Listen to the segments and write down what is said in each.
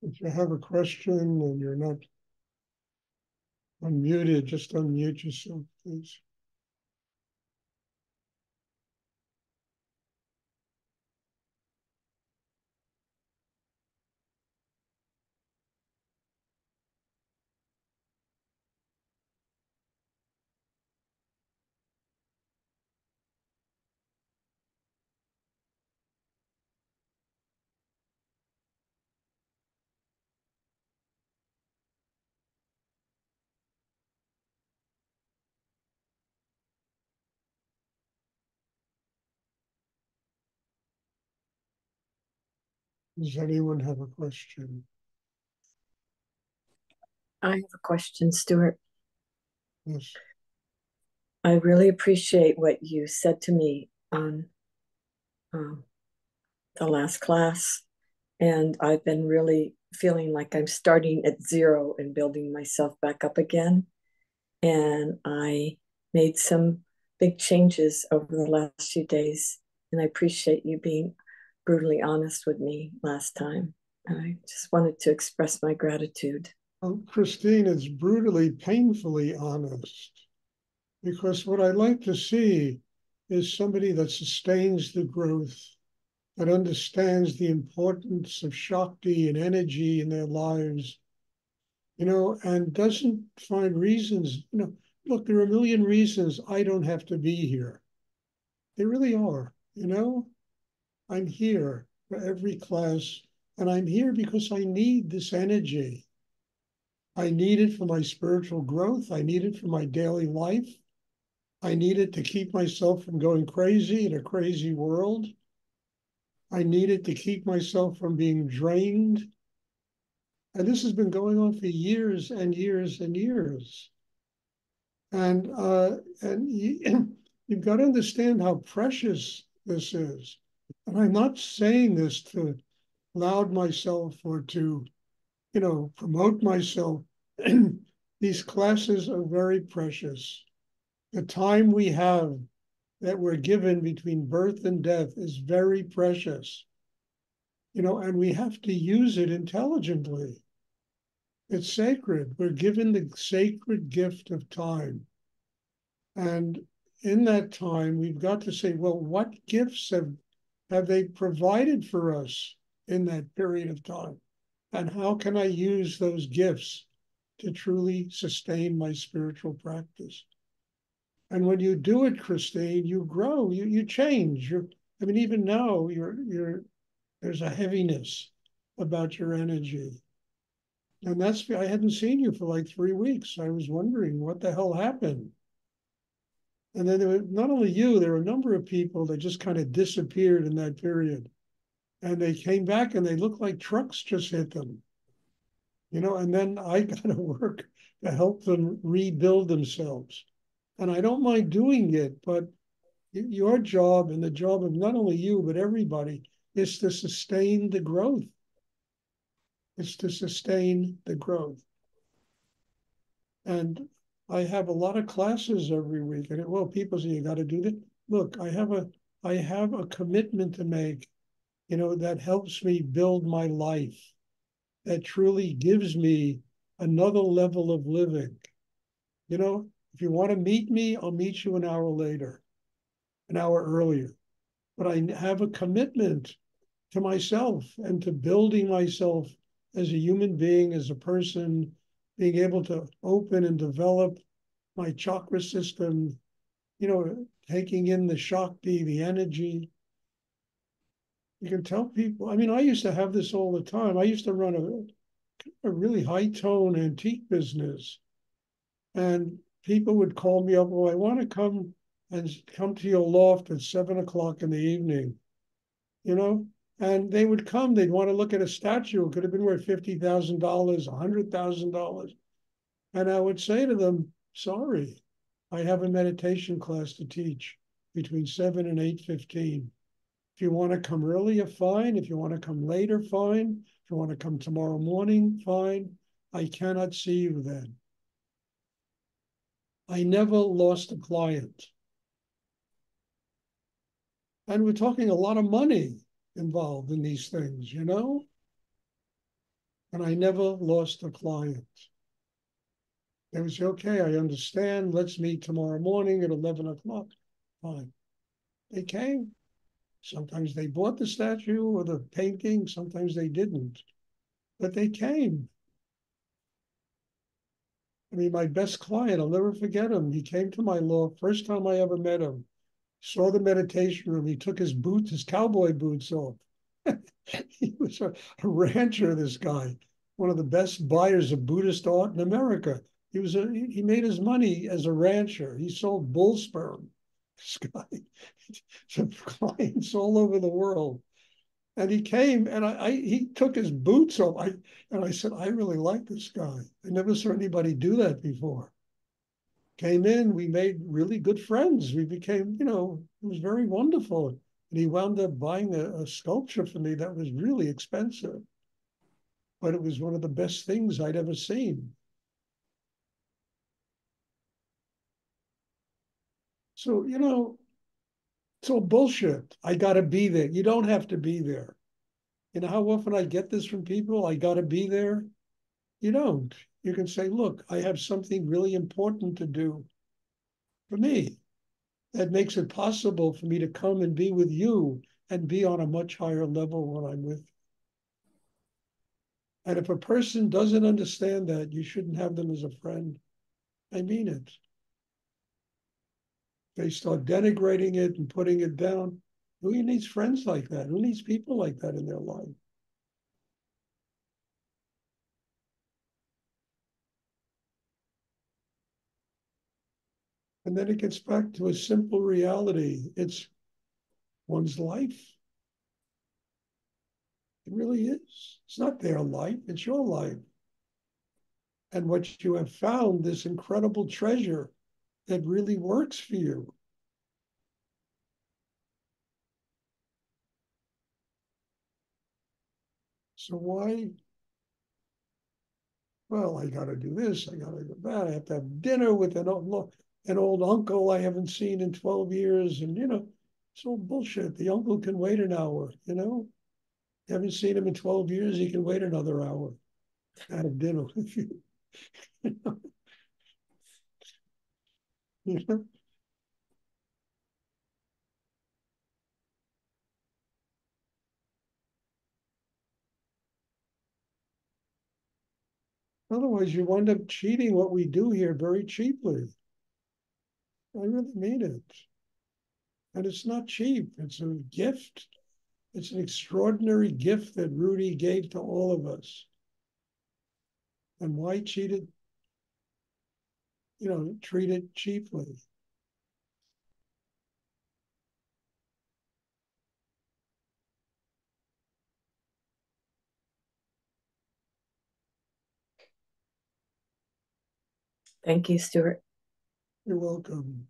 If you have a question and you're not unmuted, just unmute yourself, please. Does anyone have a question? I have a question, Stuart. Yes. I really appreciate what you said to me on um, the last class. And I've been really feeling like I'm starting at zero and building myself back up again. And I made some big changes over the last few days. And I appreciate you being brutally honest with me last time. And I just wanted to express my gratitude. Well, Christine, it's brutally, painfully honest, because what I like to see is somebody that sustains the growth, that understands the importance of Shakti and energy in their lives, and doesn't find reasons. Look, there are a million reasons I don't have to be here. They really are. I'm here for every class, and I'm here because I need this energy. I need it for my spiritual growth. I need it for my daily life. I need it to keep myself from going crazy in a crazy world. I need it to keep myself from being drained. And this has been going on for years and years and years. And you've got to understand how precious this is. And I'm not saying this to loud myself or to, promote myself. These classes are very precious. The time we have that we're given between birth and death is very precious, and we have to use it intelligently. It's sacred. We're given the sacred gift of time. And in that time, we've got to say, well, what gifts have they provided for us in that period of time? And how can I use those gifts to truly sustain my spiritual practice? And when you do it, Christine, you grow, you change. Even now, there's a heaviness about your energy. And I hadn't seen you for like 3 weeks. I was wondering what the hell happened. And then not only you, there were a number of people that just kind of disappeared in that period. And they came back and they looked like trucks just hit them. And then I got to work to help them rebuild themselves. And I don't mind doing it, but your job and the job of not only you, but everybody is to sustain the growth. It's to sustain the growth. And I have a lot of classes every week. And well, people say you got to do that. Look, I have a commitment to make, that helps me build my life, that truly gives me another level of living. If you want to meet me, I'll meet you an hour later, an hour earlier. But I have a commitment to myself and to building myself as a human being, as a person, being able to open and develop my chakra system, taking in the Shakti, the energy. You can tell people, I used to have this all the time. I used to run a really high tone antique business. And people would call me up, well, I want to come to your loft at 7 o'clock in the evening, you know? And they would come, they'd want to look at a statue. It could have been worth $50,000, $100,000. And I would say to them, sorry, I have a meditation class to teach between 7 and 8:15. If you want to come earlier, fine. If you want to come later, fine. If you want to come tomorrow morning, fine. I cannot see you then. I never lost a client. And we're talking a lot of money involved in these things, And I never lost a client. They would say, okay, I understand. Let's meet tomorrow morning at 11 o'clock. Fine. They came. Sometimes they bought the statue or the painting. Sometimes they didn't. But they came. I mean, my best client, I'll never forget him. He came to my law, first time I ever met him. Saw the meditation room. He took his boots, his cowboy boots off. He was a rancher, this guy, one of the best buyers of Buddhist art in America. He made his money as a rancher. He sold bull sperm. This guy, to clients all over the world. And he came and he took his boots off. And I said, I really like this guy. I never saw anybody do that before. Came in, we made really good friends. We became, it was very wonderful. And he wound up buying a sculpture for me that was really expensive, but it was one of the best things I'd ever seen. So, it's all bullshit. I got to be there. You don't have to be there. You know how often I get this from people? I got to be there. You don't. You can say, look, I have something really important to do for me that makes it possible for me to come and be with you and be on a much higher level when I'm with you. And if a person doesn't understand that, you shouldn't have them as a friend. I mean it. They start denigrating it and putting it down. Who needs friends like that? Who needs people like that in their life? And then it gets back to a simple reality. It's one's life. It really is. It's not their life, it's your life. And what you have found, this incredible treasure that really works for you. So why? Well, I got to do this. I got to do that. I have to have dinner with an old uncle I haven't seen in 12 years. And, it's all bullshit. The uncle can wait an hour, You haven't seen him in 12 years. He can wait another hour to have dinner with you. You know? You know? Otherwise, you wind up cheating what we do here very cheaply. I really mean it. And it's not cheap. It's a gift. It's an extraordinary gift that Rudy gave to all of us. And why cheat it? Treat it cheaply. Thank you, Stuart. You're welcome.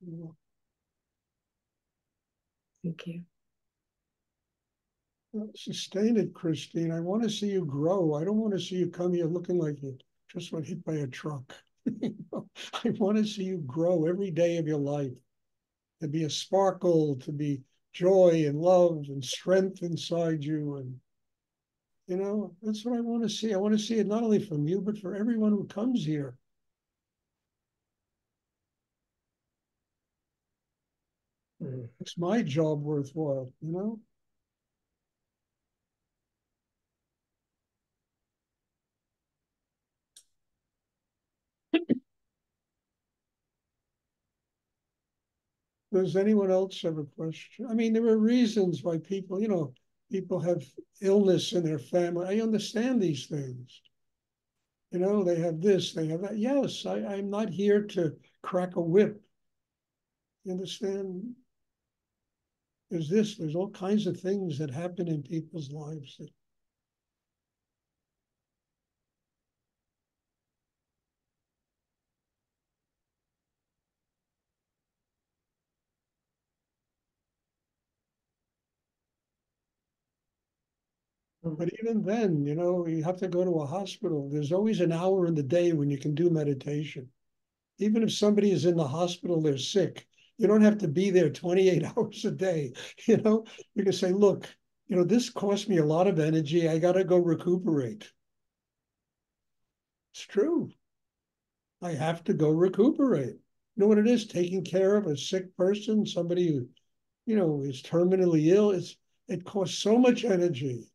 You're welcome. Thank you. Sustain it, Christine. I want to see you grow. I don't want to see you come here looking like you just got hit by a truck. I want to see you grow every day of your life, to be a sparkle, to be joy and love and strength inside you. And, that's what I want to see. I want to see it not only from you, but for everyone who comes here. It's my job worthwhile. Does anyone else have a question? I mean, there are reasons why people have illness in their family. I understand these things. They have this, they have that. Yes, I'm not here to crack a whip. You understand? There's all kinds of things that happen in people's lives. But even then, you have to go to a hospital. There's always an hour in the day when you can do meditation. Even if somebody is in the hospital, they're sick. You don't have to be there 28 hours a day. You can say, look, this cost me a lot of energy. I got to go recuperate. It's true. I have to go recuperate. You know what it is? Taking care of a sick person, somebody who, is terminally ill. It costs so much energy.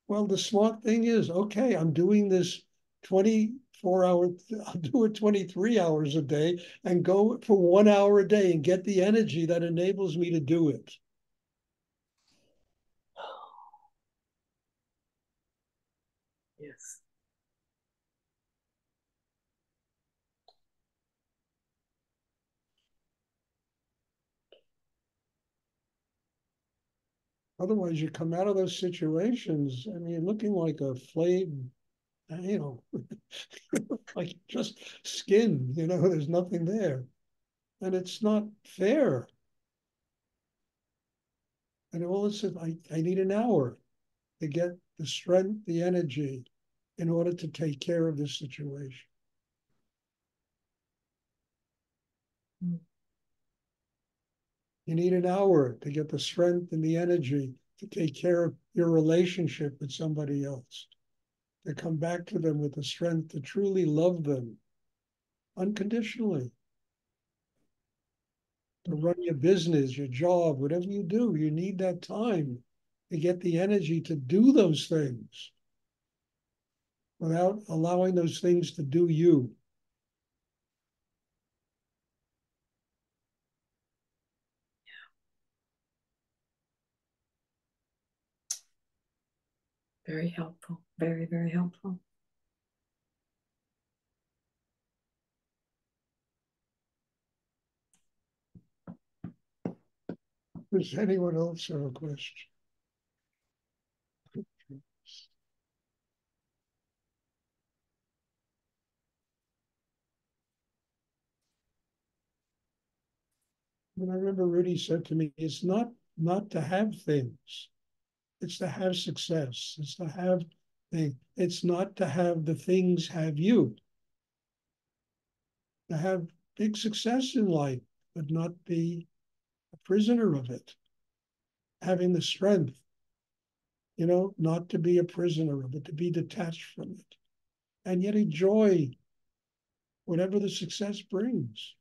Well, the smart thing is, okay, I'm doing this 24 hours, I'll do it 23 hours a day and go for 1 hour a day and get the energy that enables me to do it. Yes. Otherwise, you come out of those situations, I mean, looking like a flayed, you know, like just skin, there's nothing there. And it's not fair. And all it says, I need an hour to get the strength, the energy in order to take care of this situation. Mm. You need an hour to get the strength and the energy to take care of your relationship with somebody else, to come back to them with the strength to truly love them unconditionally, to run your business, your job, whatever you do. You need that time to get the energy to do those things without allowing those things to do you. Very helpful. Very, very helpful. Does anyone else have a question? And I remember Rudy said to me, it's not to have things. It's to have success. It's to have things. It's not to have the things have you. To have big success in life, but not be a prisoner of it. Having the strength, not to be a prisoner of it, to be detached from it, and yet enjoy whatever the success brings,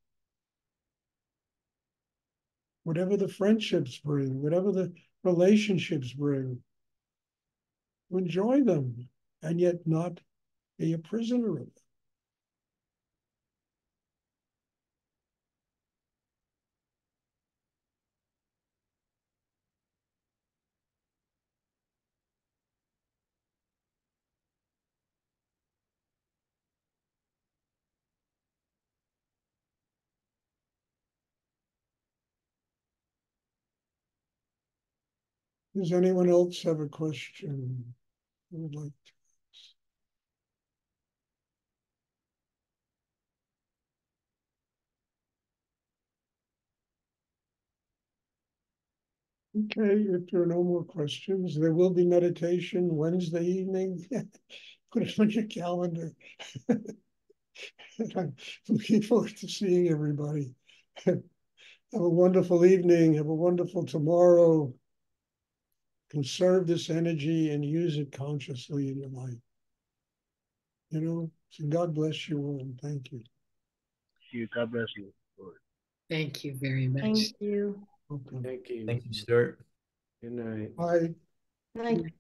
whatever the friendships bring, whatever the relationships bring. Enjoy them, and yet not be a prisoner of them. Does anyone else have a question they would like to ask? Okay, if there are no more questions, there will be meditation Wednesday evening. Put it on your calendar. I'm looking forward to seeing everybody. Have a wonderful evening. Have a wonderful tomorrow. Conserve this energy and use it consciously in your life. So God bless you all. And thank you. God bless you. Thank you very much. Thank you. Okay. Thank you. Thank you, Stuart. Good night. Bye. Night.